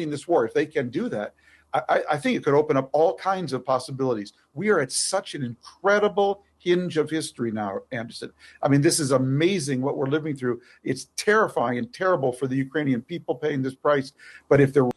ending this war, if they can do that, I think it could open up all kinds of possibilities. We are at such an incredible hinge of history now, Anderson. I mean, this is amazing what we're living through. It's terrifying and terrible for the Ukrainian people paying this price. But if there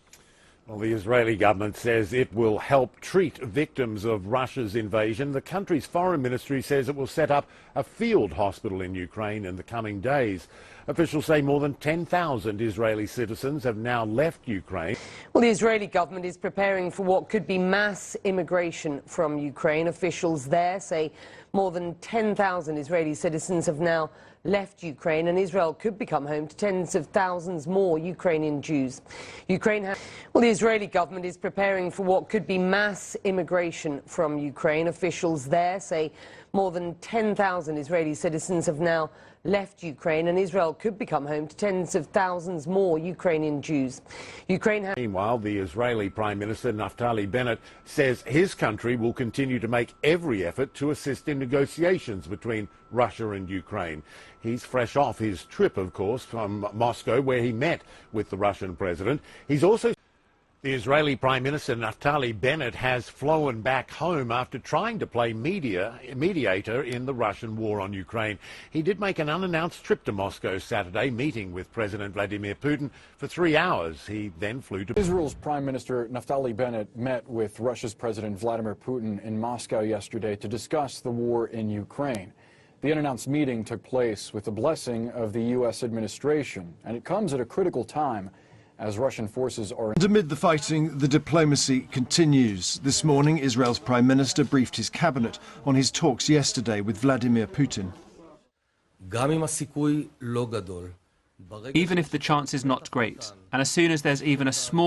Well, the Israeli government says it will help treat victims of Russia's invasion. The country's foreign ministry says it will set up a field hospital in Ukraine in the coming days. Officials say more than 10,000 Israeli citizens have now left Ukraine. Well, the Israeli government is preparing for what could be mass immigration from Ukraine. Officials there say more than 10,000 Israeli citizens have now left Ukraine, and Israel could become home to tens of thousands more Ukrainian Jews. Well, the Israeli government is preparing for what could be mass immigration from Ukraine. Officials there say more than 10,000 Israeli citizens have now left Ukraine, and Israel could become home to tens of thousands more Ukrainian Jews. Meanwhile, the Israeli Prime Minister Naftali Bennett says his country will continue to make every effort to assist in negotiations between Russia and Ukraine. He's fresh off his trip, of course, from Moscow, where he met with the Russian president. He's also... The Israeli Prime Minister Naftali Bennett has flown back home after trying to play mediator in the Russian war on Ukraine. He did make an unannounced trip to Moscow Saturday, meeting with President Vladimir Putin for 3 hours. He then flew to... Israel's Prime Minister Naftali Bennett met with Russia's President Vladimir Putin in Moscow yesterday to discuss the war in Ukraine. The unannounced meeting took place with the blessing of the U.S. administration, and it comes at a critical time as Russian forces are... And amid the fighting, the diplomacy continues. This morning, Israel's Prime Minister briefed his cabinet on his talks yesterday with Vladimir Putin. Even if the chance is not great, and as soon as there's even a small